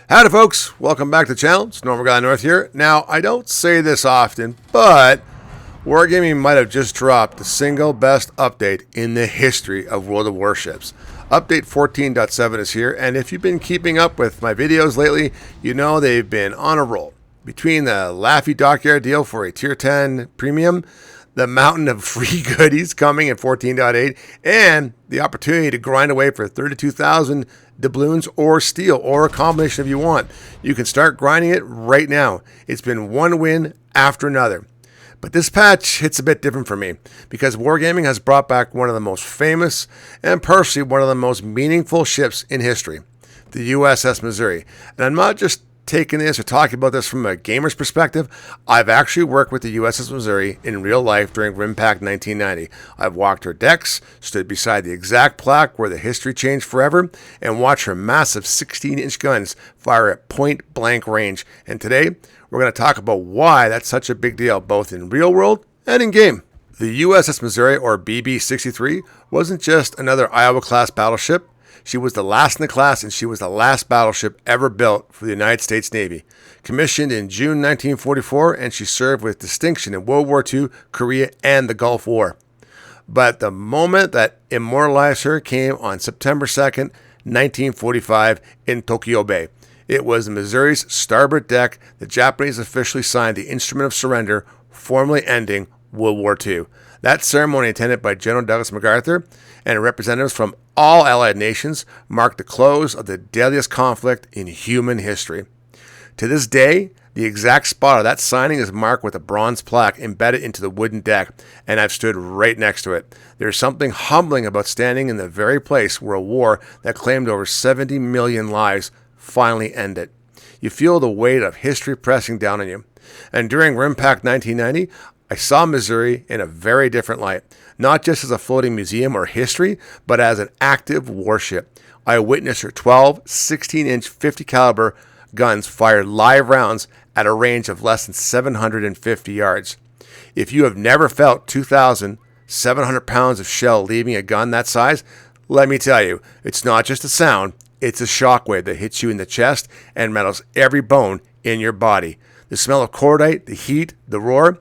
Howdy folks, welcome back to the channel. It's Normal Guy North here. Now, I don't say this often, but Wargaming might have just dropped the single best update in the history of World of Warships. Update 14.7 is here, and if you've been keeping up with my videos lately, you know they've been on a roll. Between the Laffy Dockyard deal for a Tier 10 premium, the mountain of free goodies coming in 14.8, and the opportunity to grind away for 32,000 doubloons or steel, or a combination if you want. You can start grinding it right now. It's been one win after another. But this patch hits a bit different for me, because Wargaming has brought back one of the most famous, and personally one of the most meaningful ships in history, the USS Missouri. And I'm not just taking this or talking about this from a gamer's perspective. I've actually worked with the USS Missouri in real life during RIMPAC 1990. I've walked her decks, stood beside the exact plaque where the history changed forever, and watched her massive 16-inch guns fire at point-blank range. And today, we're going to talk about why that's such a big deal, both in real world and in game. The USS Missouri, or BB-63, wasn't just another Iowa-class battleship. She was the last in the class, and she was the last battleship ever built for the United States Navy. Commissioned in June 1944, and she served with distinction in World War II, Korea, and the Gulf War. But the moment that immortalized her came on September 2nd, 1945, in Tokyo Bay. It was the Missouri's starboard deck the Japanese officially signed the Instrument of Surrender, formally ending World War II. That ceremony, attended by General Douglas MacArthur and representatives from all Allied nations, marked the close of the deadliest conflict in human history. To this day, the exact spot of that signing is marked with a bronze plaque embedded into the wooden deck, and I've stood right next to it. There's something humbling about standing in the very place where a war that claimed over 70 million lives finally ended. You feel the weight of history pressing down on you. And during RIMPAC 1990, I saw Missouri in a very different light, not just as a floating museum or history, but as an active warship. I witnessed her 12 16-inch 50 caliber guns fire live rounds at a range of less than 750 yards. If you have never felt 2,700 pounds of shell leaving a gun that size, let me tell you, it's not just a sound, it's a shockwave that hits you in the chest and rattles every bone in your body. The smell of cordite, the heat, the roar,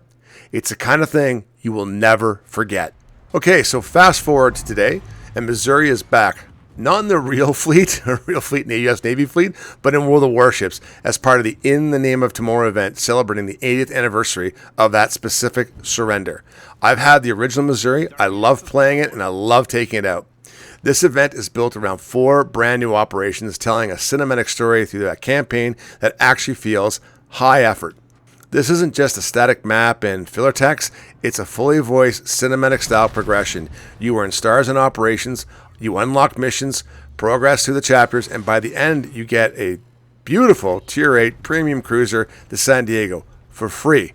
it's the kind of thing you will never forget. Okay, so fast forward to today, and Missouri is back. Not in the real fleet, U.S. Navy fleet, but in World of Warships as part of the In the Name of Tomorrow event celebrating the 80th anniversary of that specific surrender. I've had the original Missouri, I love playing it, and I love taking it out. This event is built around 4 brand new operations telling a cinematic story through that campaign that actually feels high effort. This isn't just a static map and filler text, it's a fully voiced cinematic style progression. You earn stars in operations, you unlock missions, progress through the chapters, and by the end you get a beautiful Tier VIII premium cruiser, the San Diego, for free.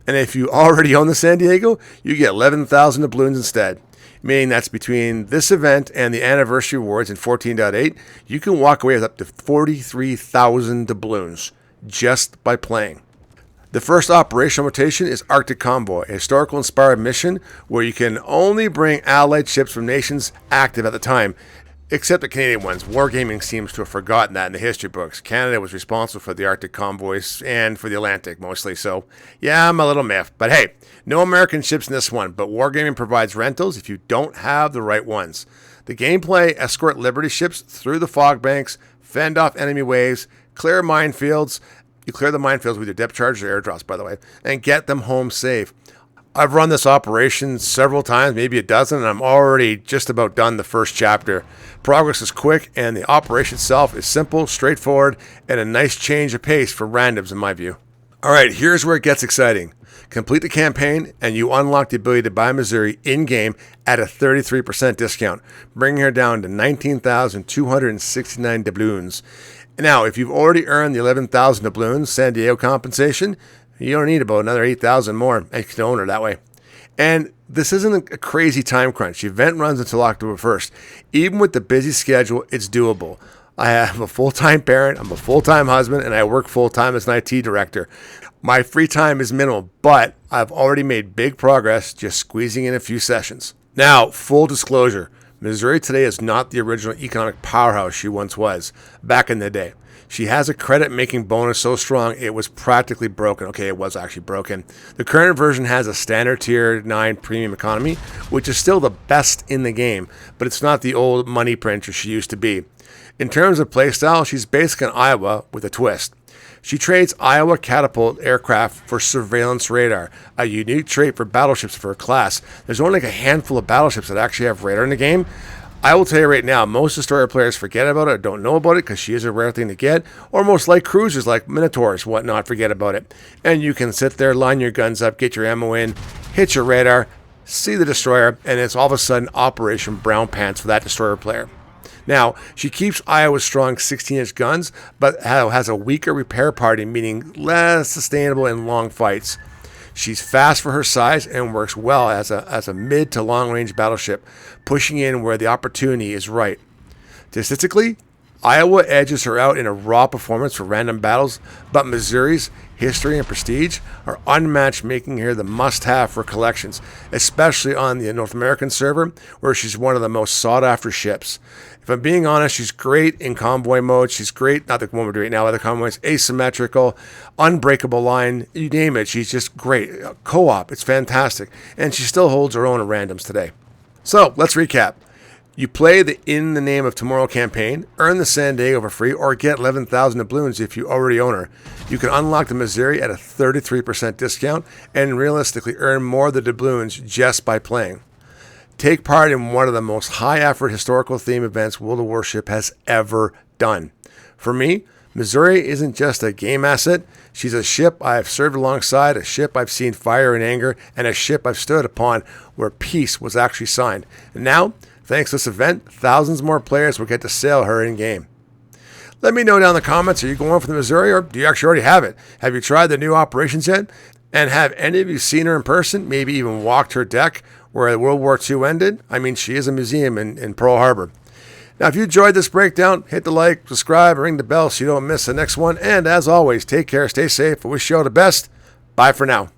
And if you already own the San Diego, you get 11,000 doubloons instead. Meaning that's between this event and the anniversary awards in 14.8, you can walk away with up to 43,000 doubloons just by playing. The first operational rotation is Arctic Convoy, a historical-inspired mission where you can only bring Allied ships from nations active at the time, except the Canadian ones. Wargaming seems to have forgotten that in the history books. Canada was responsible for the Arctic convoys and for the Atlantic mostly, so yeah, I'm a little miffed. But hey, no American ships in this one, but Wargaming provides rentals if you don't have the right ones. The gameplay: escort Liberty ships through the fog banks, fend off enemy waves, clear minefields. You clear the minefields with your depth charges or airdrops, by the way, and get them home safe. I've run this operation several times, maybe a dozen, and I'm already just about done the first chapter. Progress is quick, and the operation itself is simple, straightforward, and a nice change of pace for randoms in my view. Alright, here's where it gets exciting. Complete the campaign, and you unlock the ability to buy Missouri in-game at a 33% discount, bringing her down to 19,269 doubloons. Now, if you've already earned the 11,000 doubloons San Diego compensation, you don't need about another 8,000 more, and you can own her that way. And this isn't a crazy time crunch. The event runs until October 1st. Even with the busy schedule, it's doable. I have a full-time parent, I'm a full-time husband, and I work full-time as an IT director. My free time is minimal, but I've already made big progress just squeezing in a few sessions. Now, full disclosure, Missouri today is not the original economic powerhouse she once was back in the day. She has a credit-making bonus so strong it was practically broken. Okay, it was actually broken. The current version has a standard Tier IX premium economy, which is still the best in the game, but it's not the old money printer she used to be. In terms of playstyle, she's basically an Iowa with a twist. She trades Iowa catapult aircraft for surveillance radar, a unique trait for battleships for her class. There's only like a handful of battleships that actually have radar in the game. I will tell you right now, most destroyer players forget about it or don't know about it because she is a rare thing to get, or most like cruisers like Minotaurs, whatnot, forget about it. And you can sit there, line your guns up, get your ammo in, hit your radar, see the destroyer, and it's all of a sudden Operation Brown Pants for that destroyer player. Now, she keeps Iowa's strong 16-inch guns, but has a weaker repair party, meaning less sustainable in long fights. She's fast for her size and works well as a mid to long range battleship, pushing in where the opportunity is right. Statistically, Iowa edges her out in a raw performance for random battles, but Missouri's history and prestige are unmatched, making her the must-have for collections, especially on the North American server, where she's one of the most sought-after ships. If I'm being honest, she's great in convoy mode. She's great, not the one we're doing now, other convoys, asymmetrical, unbreakable line, you name it. She's just great. Co-op, it's fantastic. And she still holds her own in randoms today. So, let's recap. You play the In the Name of Tomorrow campaign, earn the San Diego for free, or get 11,000 doubloons if you already own her. You can unlock the Missouri at a 33% discount and realistically earn more of the doubloons just by playing. Take part in one of the most high-effort historical theme events World of Warships has ever done. For me, Missouri isn't just a game asset. She's a ship I have served alongside, a ship I've seen fire and anger, and a ship I've stood upon where peace was actually signed. And now, thanks to this event, thousands more players will get to sail her in-game. Let me know down in the comments, are you going for the Missouri or do you actually already have it? Have you tried the new operations yet? And have any of you seen her in person, maybe even walked her deck where World War II ended? I mean, she is a museum in Pearl Harbor. Now, if you enjoyed this breakdown, hit the like, subscribe, and ring the bell so you don't miss the next one. And as always, take care, stay safe. I wish you all the best. Bye for now.